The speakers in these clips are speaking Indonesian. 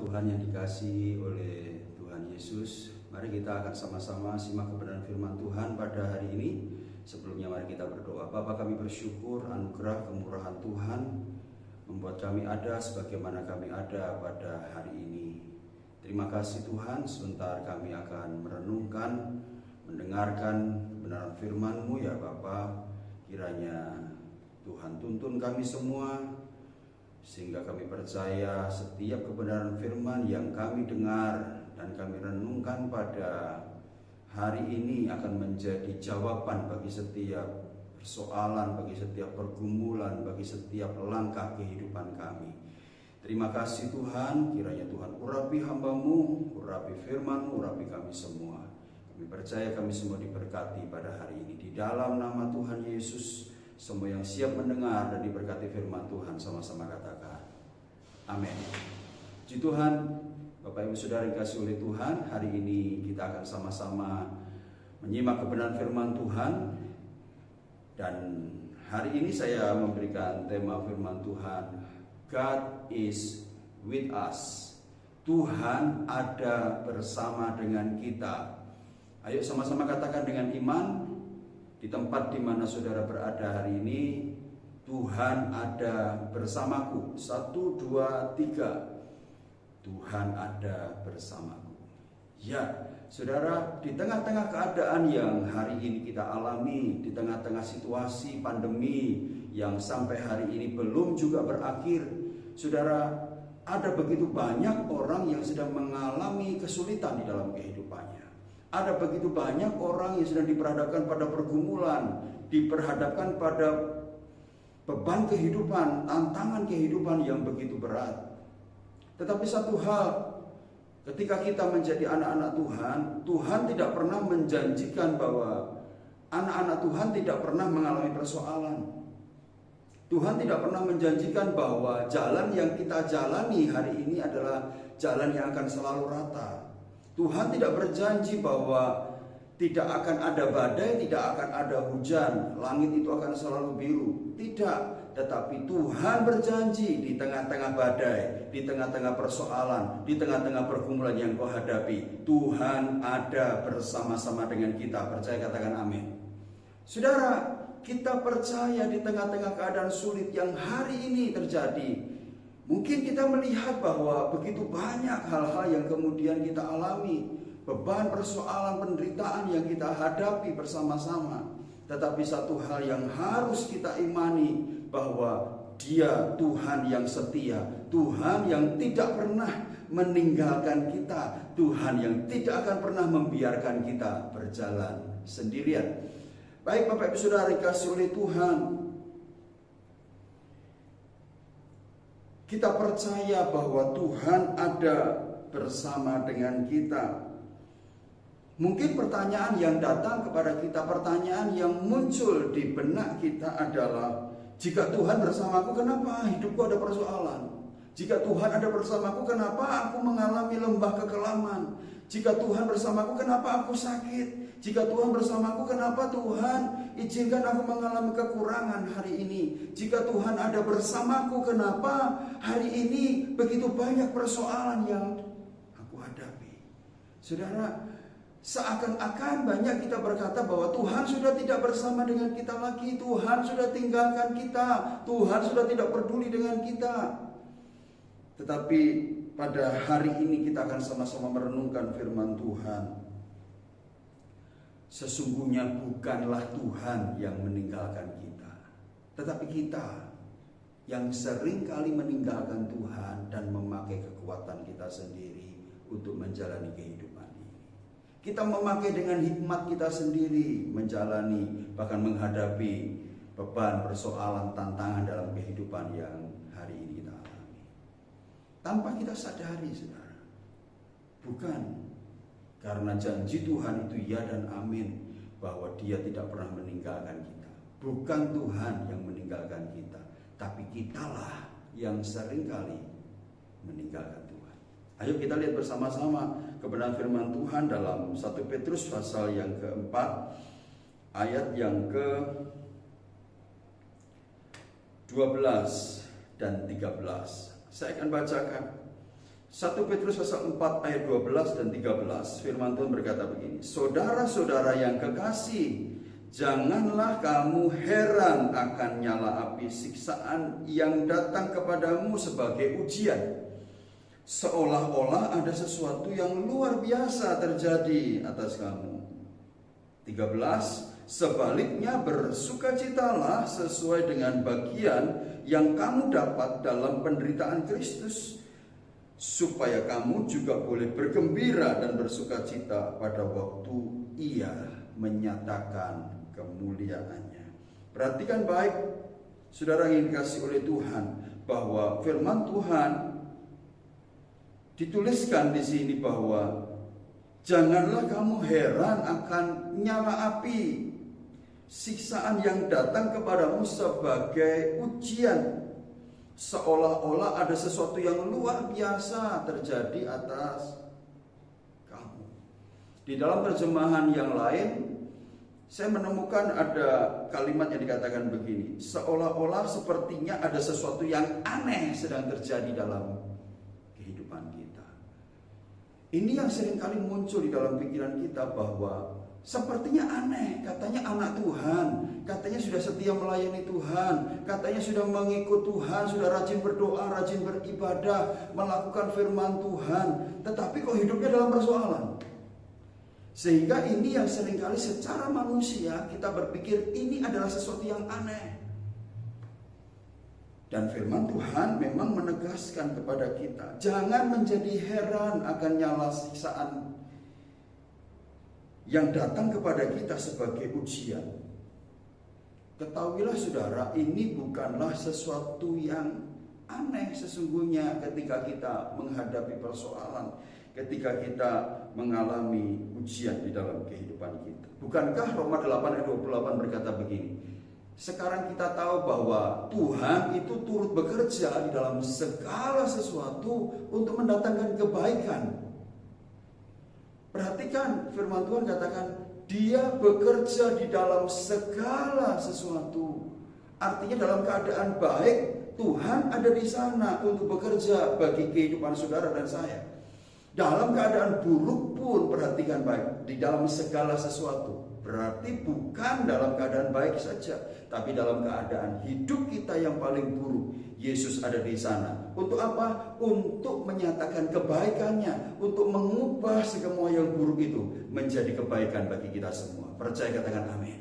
Tuhan yang dikasihi oleh Tuhan Yesus, mari kita akan sama-sama simak kebenaran firman Tuhan pada hari ini. Sebelumnya mari kita berdoa. Bapa, kami bersyukur anugerah kemurahan Tuhan membuat kami ada sebagaimana kami ada pada hari ini. Terima kasih Tuhan, sebentar kami akan merenungkan, mendengarkan kebenaran firman-Mu ya Bapa. Kiranya Tuhan tuntun kami semua, sehingga kami percaya setiap kebenaran firman yang kami dengar dan kami renungkan pada hari ini akan menjadi jawaban bagi setiap persoalan, bagi setiap pergumulan, bagi setiap langkah kehidupan kami. Terima kasih Tuhan, kiranya Tuhan urapi hamba-Mu, urapi firman-Mu, urapi kami semua. Kami percaya kami semua diberkati pada hari ini. Di dalam nama Tuhan Yesus, semua yang siap mendengar dan diberkati firman Tuhan sama-sama katakan amin. Puji Tuhan, Bapak Ibu Saudara dikasihi oleh Tuhan, hari ini kita akan sama-sama menyimak kebenaran firman Tuhan. Dan hari ini saya memberikan tema firman Tuhan, God is with us. Tuhan ada bersama dengan kita. Ayo sama-sama katakan dengan iman. Di tempat di mana saudara berada hari ini, Tuhan ada bersamaku. 1, 2, 3. Tuhan ada bersamaku. Ya, saudara, di tengah-tengah keadaan yang hari ini kita alami, di tengah-tengah situasi pandemi yang sampai hari ini belum juga berakhir, saudara, ada begitu banyak orang yang sedang mengalami kesulitan di dalam kehidupannya. Ada begitu banyak orang yang sedang diperhadapkan pada pergumulan, diperhadapkan pada beban kehidupan, tantangan kehidupan yang begitu berat. Tetapi satu hal, ketika kita menjadi anak-anak Tuhan, Tuhan tidak pernah menjanjikan bahwa anak-anak Tuhan tidak pernah mengalami persoalan. Tuhan tidak pernah menjanjikan bahwa jalan yang kita jalani hari ini adalah jalan yang akan selalu rata. Tuhan tidak berjanji bahwa tidak akan ada badai, tidak akan ada hujan, langit itu akan selalu biru. Tidak, tetapi Tuhan berjanji di tengah-tengah badai, di tengah-tengah persoalan, di tengah-tengah pergumulan yang kau hadapi, Tuhan ada bersama-sama dengan kita. Percaya, katakan amin. Saudara, kita percaya di tengah-tengah keadaan sulit yang hari ini terjadi, mungkin kita melihat bahwa begitu banyak hal-hal yang kemudian kita alami, beban, persoalan, penderitaan yang kita hadapi bersama-sama. Tetapi satu hal yang harus kita imani, bahwa Dia Tuhan yang setia, Tuhan yang tidak pernah meninggalkan kita, Tuhan yang tidak akan pernah membiarkan kita berjalan sendirian. Baik Bapak Ibu Saudara dikasihi oleh Tuhan, kita percaya bahwa Tuhan ada bersama dengan kita. Mungkin pertanyaan yang datang kepada kita, pertanyaan yang muncul di benak kita adalah, jika Tuhan bersamaku, kenapa hidupku ada persoalan? Jika Tuhan ada bersamaku, kenapa aku mengalami lembah kekelaman? Jika Tuhan bersamaku, kenapa aku sakit? Jika Tuhan bersamaku, kenapa Tuhan izinkan aku mengalami kekurangan hari ini? Jika Tuhan ada bersamaku, kenapa hari ini begitu banyak persoalan yang aku hadapi? Saudara, seakan-akan banyak kita berkata bahwa Tuhan sudah tidak bersama dengan kita lagi, Tuhan sudah tinggalkan kita, Tuhan sudah tidak peduli dengan kita. Tetapi pada hari ini kita akan sama-sama merenungkan firman Tuhan. Sesungguhnya bukanlah Tuhan yang meninggalkan kita, tetapi kita yang sering kali meninggalkan Tuhan dan memakai kekuatan kita sendiri untuk menjalani kehidupan ini. Kita memakai dengan hikmat kita sendiri menjalani, bahkan menghadapi beban, persoalan, tantangan dalam kehidupan yang hari ini kita alami. Tanpa kita sadari, saudara. Bukan karena janji Tuhan itu ya dan amin, bahwa Dia tidak pernah meninggalkan kita. Bukan Tuhan yang meninggalkan kita, tapi kitalah yang seringkali meninggalkan Tuhan. Ayo kita lihat bersama-sama kebenaran firman Tuhan dalam 1 Petrus pasal yang keempat, ayat yang ke-12 dan 13. Saya akan bacakan. 1 Petrus pasal 4 ayat 12 dan 13, firman Tuhan berkata begini, saudara-saudara yang kekasih, janganlah kamu heran akan nyala api siksaan yang datang kepadamu sebagai ujian, seolah-olah ada sesuatu yang luar biasa terjadi atas kamu. 13, sebaliknya bersukacitalah sesuai dengan bagian yang kamu dapat dalam penderitaan Kristus, supaya kamu juga boleh bergembira dan bersukacita pada waktu Ia menyatakan kemuliaannya. Perhatikan baik, saudara yang dikasihi oleh Tuhan, bahwa firman Tuhan dituliskan di sini bahwa janganlah kamu heran akan nyala api siksaan yang datang kepadamu sebagai ujian, seolah-olah ada sesuatu yang luar biasa terjadi atas kamu. Di dalam terjemahan yang lain, saya menemukan ada kalimat yang dikatakan begini, seolah-olah sepertinya ada sesuatu yang aneh sedang terjadi dalam kehidupan kita. Ini yang seringkali muncul di dalam pikiran kita, bahwa sepertinya aneh, katanya anak Tuhan, katanya sudah setia melayani Tuhan, katanya sudah mengikut Tuhan, sudah rajin berdoa, rajin beribadah, melakukan firman Tuhan, tetapi kok hidupnya dalam persoalan. Sehingga ini yang seringkali secara manusia kita berpikir ini adalah sesuatu yang aneh. Dan firman Tuhan memang menegaskan kepada kita, jangan menjadi heran akan nyala siksaan yang datang kepada kita sebagai ujian. Ketahuilah saudara, ini bukanlah sesuatu yang aneh sesungguhnya ketika kita menghadapi persoalan, ketika kita mengalami ujian di dalam kehidupan kita. Bukankah Roma 8 ayat 28 berkata begini, sekarang kita tahu bahwa Tuhan itu turut bekerja di dalam segala sesuatu untuk mendatangkan kebaikan. Perhatikan firman Tuhan katakan, Dia bekerja di dalam segala sesuatu. Artinya dalam keadaan baik, Tuhan ada di sana untuk bekerja bagi kehidupan saudara dan saya. Dalam keadaan buruk pun, perhatikan baik, di dalam segala sesuatu. Berarti bukan dalam keadaan baik saja, tapi dalam keadaan hidup kita yang paling buruk, Yesus ada di sana. Untuk apa? Untuk menyatakan kebaikannya, untuk mengubah semua yang buruk itu menjadi kebaikan bagi kita semua. Percaya, katakan amin.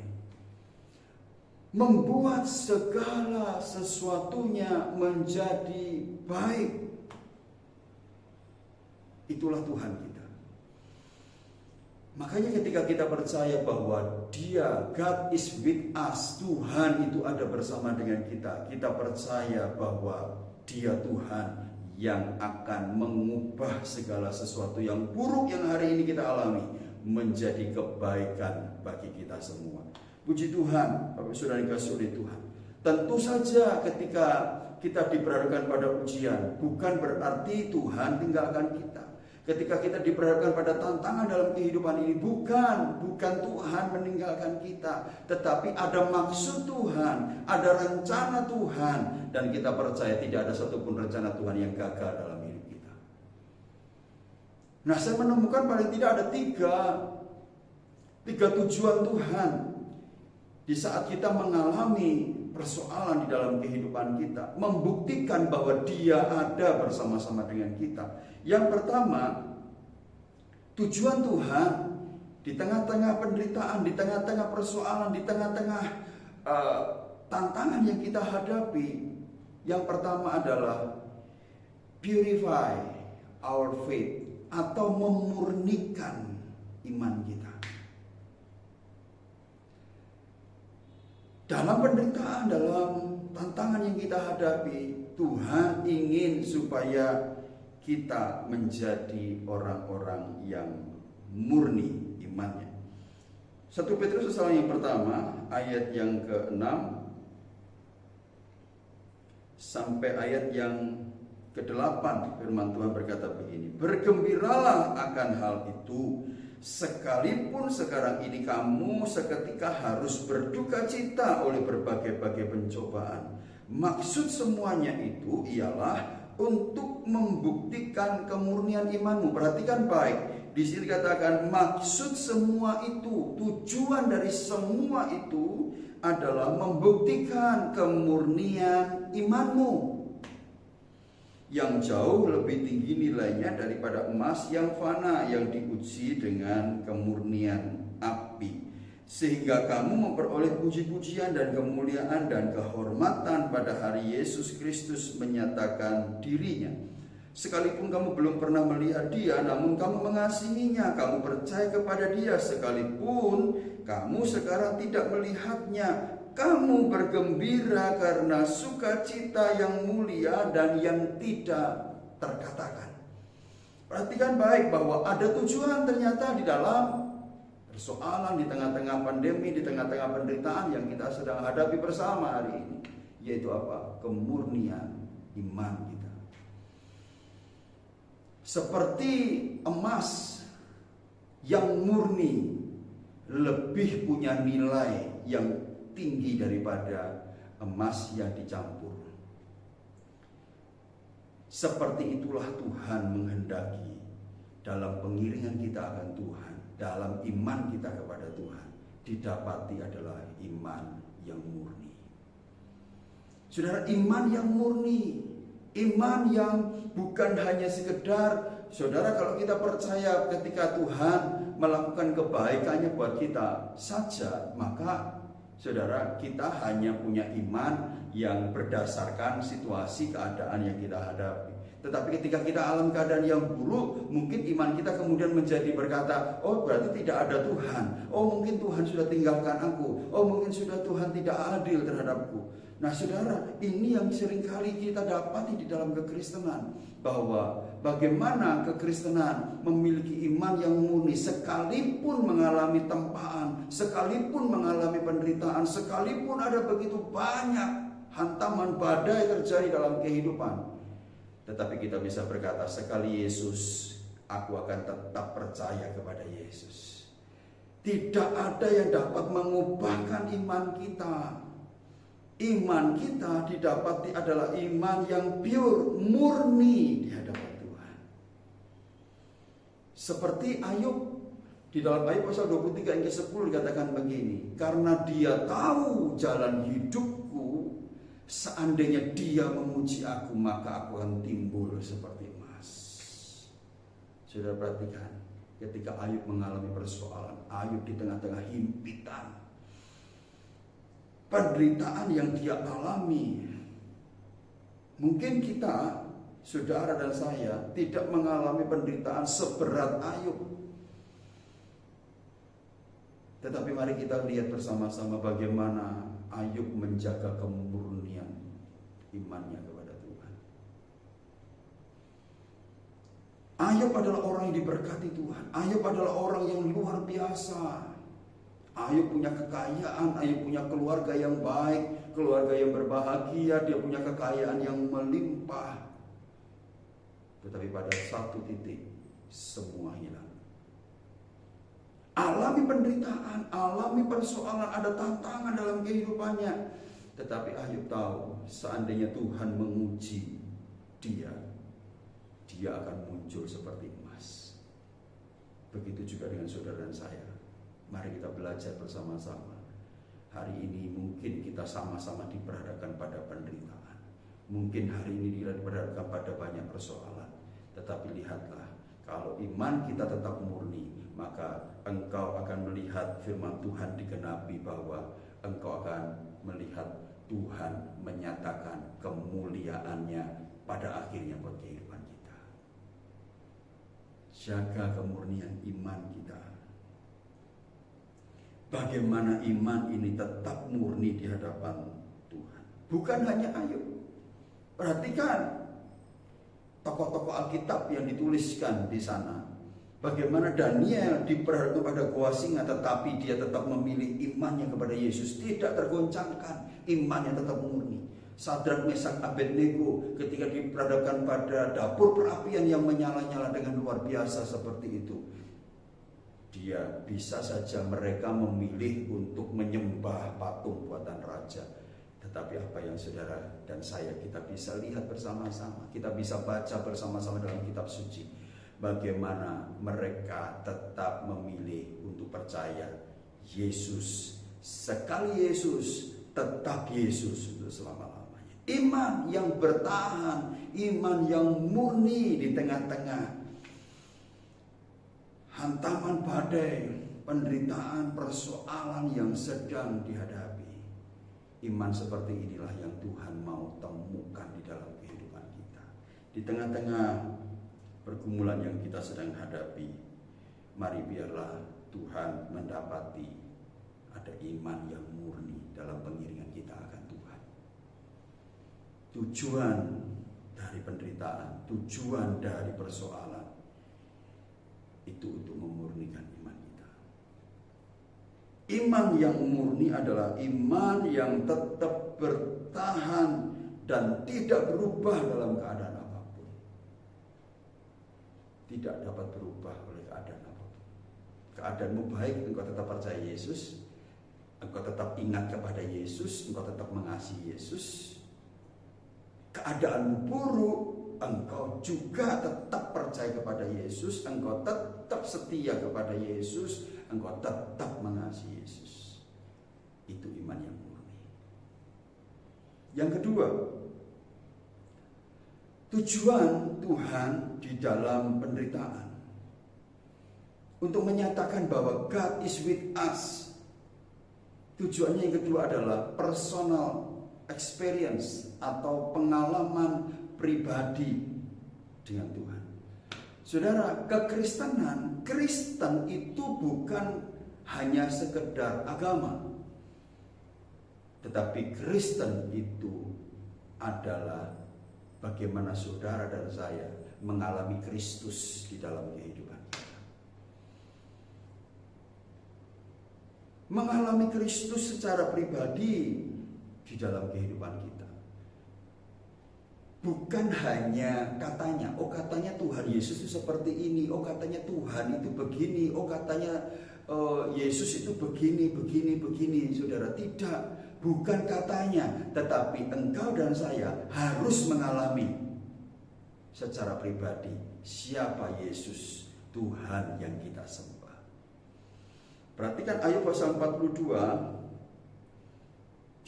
Membuat segala sesuatunya menjadi baik. Itulah Tuhan kita. Makanya ketika kita percaya bahwa Dia, God is with us, Tuhan itu ada bersama dengan kita, kita percaya bahwa Dia Tuhan yang akan mengubah segala sesuatu yang buruk yang hari ini kita alami menjadi kebaikan bagi kita semua. Puji Tuhan, Bapak Saudara yang dikasihi oleh Tuhan. Tentu saja ketika kita diperhadapkan pada ujian, bukan berarti Tuhan tinggalkan kita. Ketika kita diperhadapkan pada tantangan dalam kehidupan ini, bukan Tuhan meninggalkan kita, tetapi ada maksud Tuhan, ada rencana Tuhan, dan kita percaya tidak ada satupun rencana Tuhan yang gagal dalam hidup kita. Nah, saya menemukan paling tidak ada tiga tujuan Tuhan di saat kita mengalami persoalan di dalam kehidupan kita, membuktikan bahwa Dia ada bersama-sama dengan kita. Yang pertama, tujuan Tuhan di tengah-tengah penderitaan, di tengah-tengah persoalan, di tengah-tengah tantangan yang kita hadapi, yang pertama adalah purify our faith, atau memurnikan iman kita. Dalam penderitaan, dalam tantangan yang kita hadapi, Tuhan ingin supaya kita menjadi orang-orang yang murni imannya. 1 Petrus pasal yang pertama, ayat yang ke-6 sampai ayat yang ke-8, firman Tuhan berkata begini, bergembiralah akan hal itu, sekalipun sekarang ini kamu seketika harus berduka cita oleh berbagai-bagai pencobaan. Maksud semuanya itu ialah untuk membuktikan kemurnian imanmu. Perhatikan baik. Di sini katakan maksud semua itu, tujuan dari semua itu adalah membuktikan kemurnian imanmu yang jauh lebih tinggi nilainya daripada emas yang fana yang diuji dengan kemurnian api, sehingga kamu memperoleh puji-pujian dan kemuliaan dan kehormatan pada hari Yesus Kristus menyatakan dirinya. Sekalipun kamu belum pernah melihat Dia, namun kamu mengasihinya, kamu percaya kepada Dia. Sekalipun kamu sekarang tidak melihatnya, kamu bergembira karena sukacita yang mulia dan yang tidak terkatakan. Perhatikan baik bahwa ada tujuan ternyata di dalam persoalan, di tengah-tengah pandemi, di tengah-tengah penderitaan yang kita sedang hadapi bersama hari ini, yaitu apa? Kemurnian iman kita. Seperti emas yang murni lebih punya nilai yang tinggi daripada emas yang dicampur. Seperti itulah Tuhan menghendaki dalam pengiringan kita akan Tuhan, dalam iman kita kepada Tuhan, didapati adalah iman yang murni. Saudara, iman yang murni, iman yang bukan hanya sekedar, saudara, kalau kita percaya ketika Tuhan melakukan kebaikannya buat kita saja, maka saudara, kita hanya punya iman yang berdasarkan situasi keadaan yang kita hadapi. Tetapi ketika kita alam keadaan yang buruk, mungkin iman kita kemudian menjadi berkata, oh berarti tidak ada Tuhan. Oh mungkin Tuhan sudah tinggalkan aku. Oh mungkin sudah Tuhan tidak adil terhadapku. Nah saudara, ini yang seringkali kita dapati di dalam kekristenan. Bahwa bagaimana kekristenan memiliki iman yang murni, sekalipun mengalami tempaan, sekalipun mengalami penderitaan, sekalipun ada begitu banyak hantaman badai terjadi dalam kehidupan, tetapi kita bisa berkata, sekali Yesus, aku akan tetap percaya kepada Yesus. Tidak ada yang dapat mengubahkan iman kita. Iman kita didapati adalah iman yang pure, murni di hadapan Tuhan. Seperti Ayub, di dalam Ayub pasal 23 ayat 10 dikatakan begini, karena Dia tahu jalan hidupku, seandainya Dia memuji aku, maka aku akan timbul seperti emas. Sudah perhatikan, ketika Ayub mengalami persoalan, Ayub di tengah-tengah himpitan, penderitaan yang dia alami. Mungkin kita, saudara dan saya, tidak mengalami penderitaan seberat Ayub. Tetapi mari kita lihat bersama-sama bagaimana Ayub menjaga kemurnian imannya kepada Tuhan. Ayub adalah orang yang diberkati Tuhan. Ayub adalah orang yang luar biasa. Ayub punya kekayaan, Ayub punya keluarga yang baik, keluarga yang berbahagia, dia punya kekayaan yang melimpah. Tetapi pada satu titik, semua hilang. Alami penderitaan, alami persoalan, ada tantangan dalam kehidupannya. Tetapi Ayub tahu, seandainya Tuhan menguji dia, dia akan muncul seperti emas. Begitu juga dengan saudara dan saya. Mari kita belajar bersama-sama. Hari ini mungkin kita sama-sama diperhadapkan pada penderitaan. Mungkin hari ini diperhadapkan pada banyak persoalan. Tetapi lihatlah, kalau iman kita tetap murni, maka engkau akan melihat firman Tuhan digenapi, bahwa engkau akan melihat Tuhan menyatakan kemuliaannya pada akhirnya buat kehidupan kita. Jaga kemurnian iman kita. Bagaimana iman ini tetap murni di hadapan Tuhan. Bukan hanya Ayub. Perhatikan tokoh-tokoh Alkitab yang dituliskan di sana. Bagaimana Daniel diperhadapkan pada gua singa, tetapi dia tetap memilih imannya kepada Yesus. Tidak tergoncangkan, imannya tetap murni. Sadrak, Mesak, Abednego ketika diperhadapkan pada dapur perapian yang menyala-nyala dengan luar biasa seperti itu, dia bisa saja mereka memilih untuk menyembah patung buatan raja. Tetapi apa yang saudara dan saya kita bisa lihat bersama-sama, kita bisa baca bersama-sama dalam kitab suci, bagaimana mereka tetap memilih untuk percaya Yesus. Sekali Yesus, tetap Yesus untuk selama-lamanya. Iman yang bertahan, iman yang murni di tengah-tengah hantaman badai, penderitaan, persoalan yang sedang dihadapi. Iman seperti inilah yang Tuhan mau temukan di dalam kehidupan kita. Di tengah-tengah pergumulan yang kita sedang hadapi, mari biarlah Tuhan mendapati ada iman yang murni dalam pengiringan kita akan Tuhan. Tujuan dari penderitaan, tujuan dari persoalan itu untuk memurnikan iman kita. Iman yang murni adalah iman yang tetap bertahan dan tidak berubah dalam keadaan apapun. Tidak dapat berubah oleh keadaan apapun. Keadaanmu baik, engkau tetap percaya Yesus, engkau tetap ingat kepada Yesus, engkau tetap mengasihi Yesus. Keadaanmu buruk, engkau juga tetap percaya kepada Yesus, engkau tetap setia kepada Yesus, engkau tetap mengasihi Yesus. Itu iman yang murni. Yang kedua, tujuan Tuhan di dalam penderitaan untuk menyatakan bahwa God is with us. Tujuannya yang kedua adalah personal experience atau pengalaman pribadi dengan Tuhan. Saudara, kekristenan, Kristen itu bukan hanya sekedar agama. Tetapi Kristen itu adalah bagaimana saudara dan saya mengalami Kristus di dalam kehidupan kita. Mengalami Kristus secara pribadi di dalam kehidupan kita. Bukan hanya katanya, oh katanya Tuhan Yesus itu seperti ini, oh katanya Tuhan itu begini, oh katanya Yesus itu begini, saudara. Tidak, bukan katanya, tetapi engkau dan saya harus mengalami secara pribadi siapa Yesus, Tuhan yang kita sembah. Perhatikan Ayub pasal 42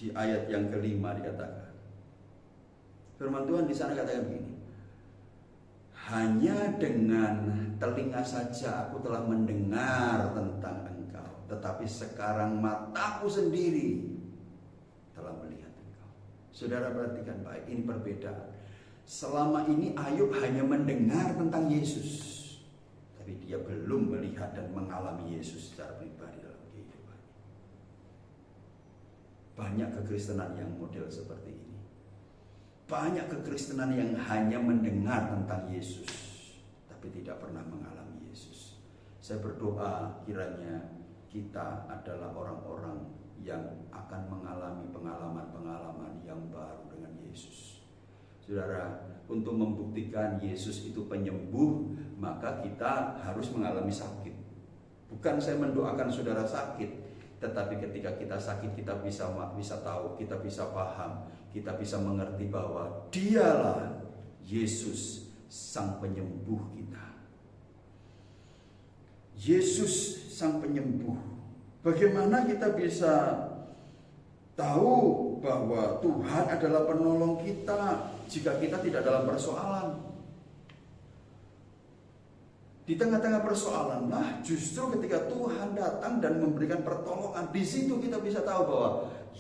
di ayat yang kelima dikatakan. Firman Tuhan di sana katakan begini. Hanya dengan telinga saja aku telah mendengar tentang engkau, tetapi sekarang mataku sendiri telah melihat engkau. Saudara perhatikan baik, ini perbedaan. Selama ini Ayub hanya mendengar tentang Yesus, tapi dia belum melihat dan mengalami Yesus secara pribadi dalam kehidupannya. Banyak kekristenan yang model seperti ini. Banyak kekristenan yang hanya mendengar tentang Yesus, tapi tidak pernah mengalami Yesus. Saya berdoa kiranya kita adalah orang-orang yang akan mengalami pengalaman-pengalaman yang baru dengan Yesus. Saudara, untuk membuktikan Yesus itu penyembuh, maka kita harus mengalami sakit. Bukan saya mendoakan saudara sakit, tetapi ketika kita sakit kita bisa tahu, kita bisa paham, kita bisa mengerti bahwa Dialah Yesus sang penyembuh kita. Yesus sang penyembuh. Bagaimana kita bisa tahu bahwa Tuhan adalah penolong kita jika kita tidak dalam persoalan? Di tengah-tengah persoalan lah justru ketika Tuhan datang dan memberikan pertolongan, di situ kita bisa tahu bahwa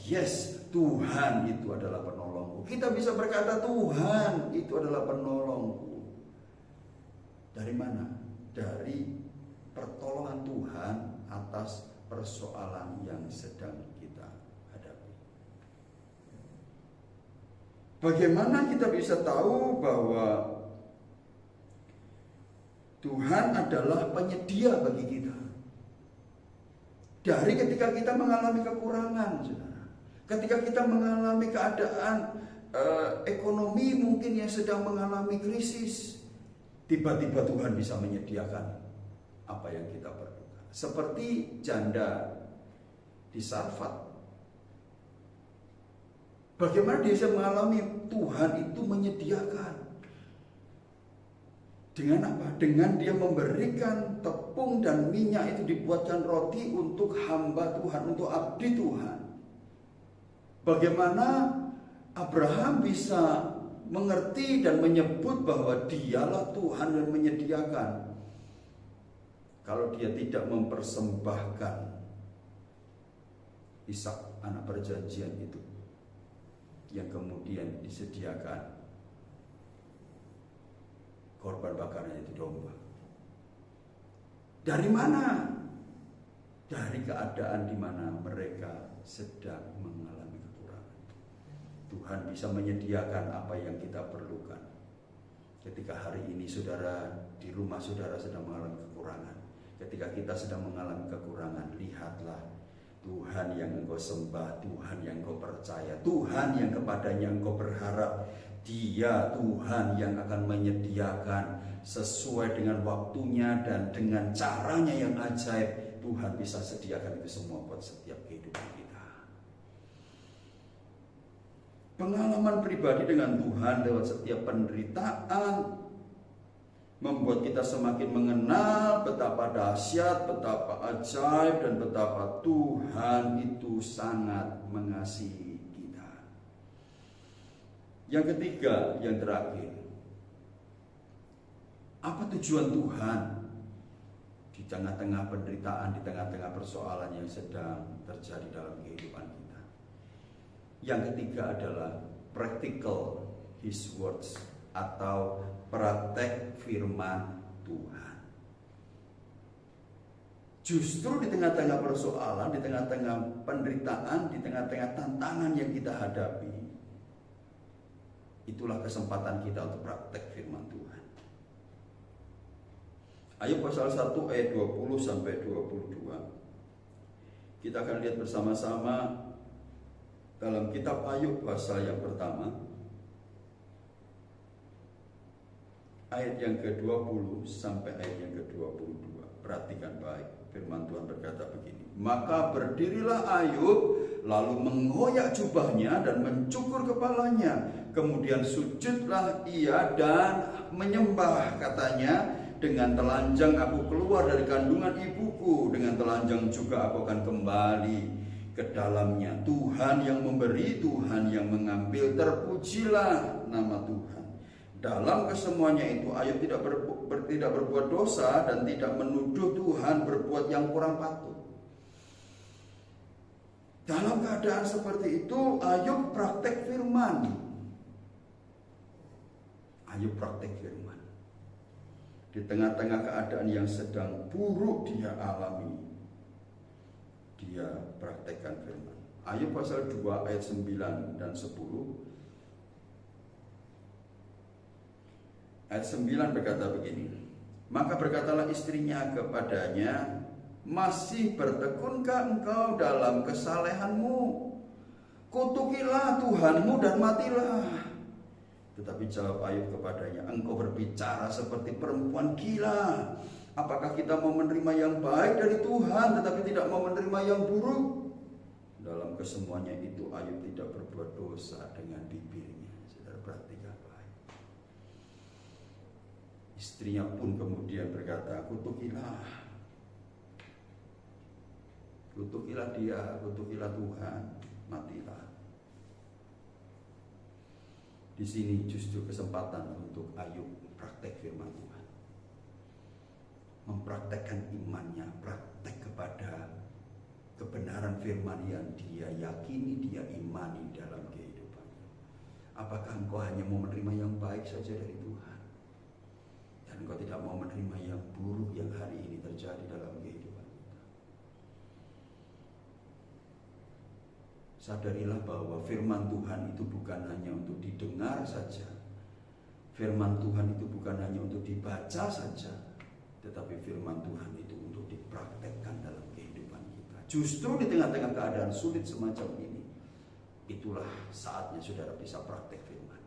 yes, Tuhan itu adalah penolongku. Kita bisa berkata Tuhan itu adalah penolongku. Dari mana? Dari pertolongan Tuhan atas persoalan yang sedang kita hadapi. Bagaimana kita bisa tahu bahwa Tuhan adalah penyedia bagi kita? Dari ketika kita mengalami kekurangan, saudara. Ketika kita mengalami keadaan ekonomi mungkin yang sedang mengalami krisis, tiba-tiba Tuhan bisa menyediakan apa yang kita perlukan. Seperti janda di Sarfat. Bagaimana dia bisa mengalami Tuhan itu menyediakan? Dengan apa? Dengan dia memberikan tepung dan minyak itu dibuatkan roti untuk hamba Tuhan, untuk abdi Tuhan. Bagaimana Abraham bisa mengerti dan menyebut bahwa dialah Tuhan yang menyediakan, kalau dia tidak mempersembahkan Ishak, anak perjanjian itu, yang kemudian disediakan korban bakaran itu domba. Dari mana? Dari keadaan di mana mereka sedang mengalami kekurangan. Tuhan bisa menyediakan apa yang kita perlukan. Ketika hari ini saudara di rumah saudara sedang mengalami kekurangan, ketika kita sedang mengalami kekurangan, lihatlah Tuhan yang engkau sembah, Tuhan yang engkau percaya, Tuhan yang kepadanya engkau berharap. Dia Tuhan yang akan menyediakan sesuai dengan waktunya dan dengan caranya yang ajaib. Tuhan bisa sediakan itu semua buat setiap kehidupan kita. Pengalaman pribadi dengan Tuhan lewat setiap penderitaan membuat kita semakin mengenal betapa dahsyat, betapa ajaib, dan betapa Tuhan itu sangat mengasihi. Yang ketiga, yang terakhir, apa tujuan Tuhan di tengah-tengah penderitaan, di tengah-tengah persoalan yang sedang terjadi dalam kehidupan kita? Yang ketiga adalah practical His words, atau praktek firman Tuhan. Justru di tengah-tengah persoalan, di tengah-tengah penderitaan, di tengah-tengah tantangan yang kita hadapi, itulah kesempatan kita untuk praktek firman Tuhan. Ayub pasal 1 ayat 20 sampai 22. Kita akan lihat bersama-sama dalam kitab Ayub pasal yang pertama, ayat yang ke-20 sampai ayat yang ke-22. Perhatikan baik. Firman Tuhan berkata begini, maka berdirilah Ayub, lalu menggoyak jubahnya dan mencukur kepalanya. Kemudian sujudlah ia dan menyembah, katanya, dengan telanjang aku keluar dari kandungan ibuku, dengan telanjang juga aku akan kembali ke dalamnya. Tuhan yang memberi, Tuhan yang mengambil, terpujilah nama Tuhan. Dalam kesemuanya itu Ayub tidak berbuat dosa dan tidak menuduh Tuhan berbuat yang kurang patut. Dalam keadaan seperti itu Ayub praktek firman. Ayub praktek firman. Di tengah-tengah keadaan yang sedang buruk dia alami, dia praktekkan firman. Ayub pasal 2 ayat 9 dan 10. Ayat 9 berkata begini, maka berkatalah istrinya kepadanya, masih bertekunkah engkau dalam kesalehanmu? Kutukilah Tuhanmu dan matilah. Tetapi jawab Ayub kepadanya, engkau berbicara seperti perempuan gila. Apakah kita mau menerima yang baik dari Tuhan tetapi tidak mau menerima yang buruk? Dalam kesemuanya itu Ayub tidak berbuat dosa dengan bibirnya. Saudara perhatikan baik. Istrinya pun kemudian berkata, kutukilah dia, kutukilah Tuhan, matilah. Di sini justru kesempatan untuk Ayub praktek firman Tuhan, mempraktekkan imannya, praktek kepada kebenaran firman yang dia yakini, dia imani dalam kehidupannya. Apakah engkau hanya mau menerima yang baik saja dari Tuhan, dan engkau tidak mau menerima yang buruk yang hari ini terjadi dalam kehidupan kita? Sadarilah bahwa firman Tuhan itu bukan hanya untuk didengar saja. Firman Tuhan itu bukan hanya untuk dibaca saja, tetapi firman Tuhan itu untuk dipraktekkan dalam kehidupan kita. Justru di tengah-tengah keadaan sulit semacam ini, itulah saatnya saudara bisa praktek firman.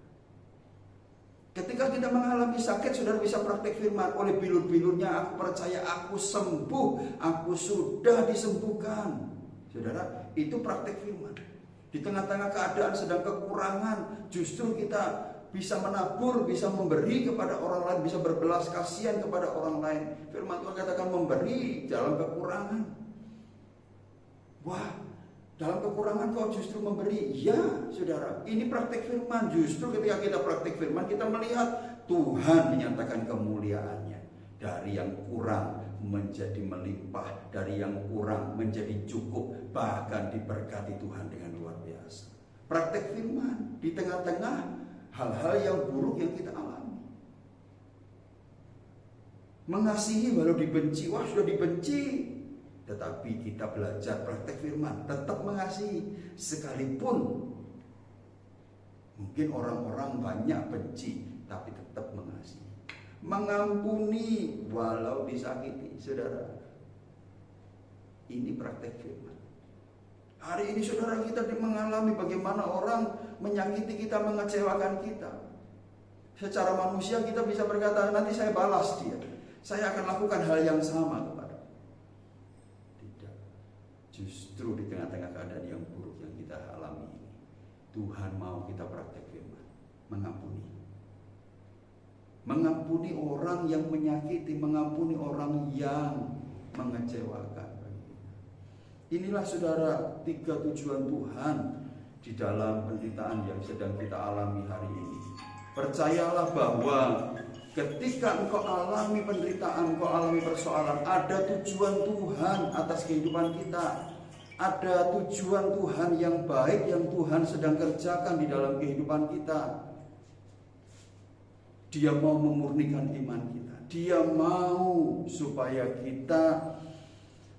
Ketika kita mengalami sakit, saudara bisa praktek firman. Oleh bilur-bilurnya aku percaya aku sembuh, aku sudah disembuhkan. Saudara, itu praktek firman. Di tengah-tengah keadaan sedang kekurangan, justru kita bisa menabur, bisa memberi kepada orang lain, bisa berbelas kasihan kepada orang lain. Firman Tuhan katakan memberi dalam kekurangan. Wah, dalam kekurangan kau justru memberi. Ya, saudara, ini praktik firman. Justru ketika kita praktik firman, kita melihat Tuhan menyatakan kemuliaannya. Dari yang kurang menjadi melimpah, dari yang kurang menjadi cukup, bahkan diberkati Tuhan dengan luar biasa. Praktek firman di tengah-tengah hal-hal yang buruk yang kita alami. Mengasihi walau dibenci, wah sudah dibenci, tetapi kita belajar praktek firman, tetap mengasihi sekalipun mungkin orang-orang banyak benci, tapi tetap mengasihi. Mengampuni walau disakiti, saudara. Ini praktek firman. Hari ini saudara, kita mengalami bagaimana orang menyakiti kita, mengecewakan kita. Secara manusia kita bisa berkata, nanti saya balas dia, saya akan lakukan hal yang sama kepada. Tidak. Justru di tengah-tengah keadaan yang buruk yang kita alami ini, Tuhan mau kita praktek firman, mengampuni. Mengampuni orang yang menyakiti, mengampuni orang yang mengecewakan. Inilah saudara 3 tujuan Tuhan di dalam penderitaan yang sedang kita alami hari ini. Percayalah bahwa ketika engkau alami penderitaan, engkau alami persoalan, ada tujuan Tuhan atas kehidupan kita. Ada tujuan Tuhan yang baik yang Tuhan sedang kerjakan di dalam kehidupan kita. Dia mau memurnikan iman kita. Dia mau supaya kita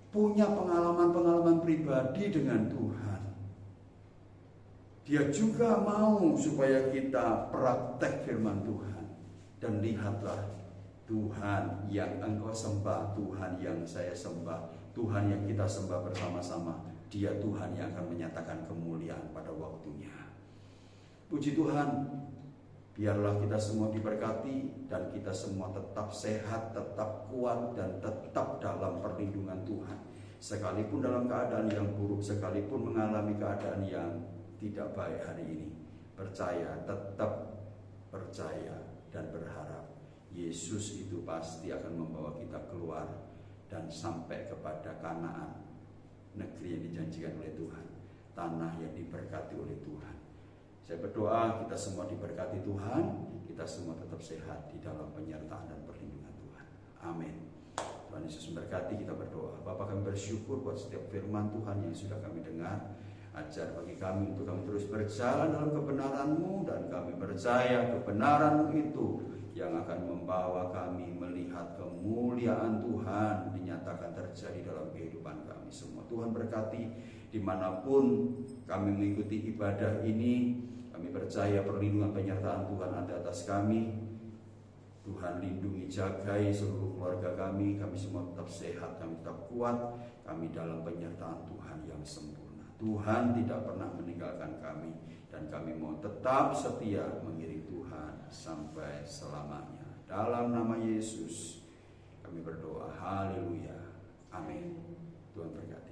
punya pengalaman-pengalaman pribadi dengan Tuhan. Dia juga mau supaya kita praktek firman Tuhan. Dan lihatlah, Tuhan yang engkau sembah, Tuhan yang saya sembah, Tuhan yang kita sembah bersama-sama, Dia Tuhan yang akan menyatakan kemuliaan pada waktunya. Puji Tuhan. Biarlah kita semua diberkati dan kita semua tetap sehat, tetap kuat, dan tetap dalam perlindungan Tuhan. Sekalipun dalam keadaan yang buruk, sekalipun mengalami keadaan yang tidak baik hari ini, percaya, tetap percaya dan berharap Yesus itu pasti akan membawa kita keluar dan sampai kepada Kanaan, negeri yang dijanjikan oleh Tuhan, tanah yang diberkati oleh Tuhan. Saya berdoa kita semua diberkati Tuhan, kita semua tetap sehat di dalam penyertaan dan perlindungan Tuhan. Amin. Tuhan Yesus memberkati, kita berdoa. Bapa, kami bersyukur buat setiap firman Tuhan yang sudah kami dengar. Ajar bagi kami untuk kami terus berjalan dalam kebenaran-Mu, dan kami percaya kebenaran-Mu itu yang akan membawa kami melihat kemuliaan Tuhan dinyatakan terjadi dalam kehidupan kami semua. Tuhan berkati dimanapun kami mengikuti ibadah ini. Kami percaya perlindungan penyertaan Tuhan ada atas kami. Tuhan lindungi, jagai seluruh keluarga kami. Kami semua tetap sehat, kami tetap kuat. Kami dalam penyertaan Tuhan yang sempurna. Tuhan tidak pernah meninggalkan kami, dan kami mau tetap setia mengiring Tuhan sampai selamanya. Dalam nama Yesus kami berdoa. Haleluya. Amin. Tuhan berkati.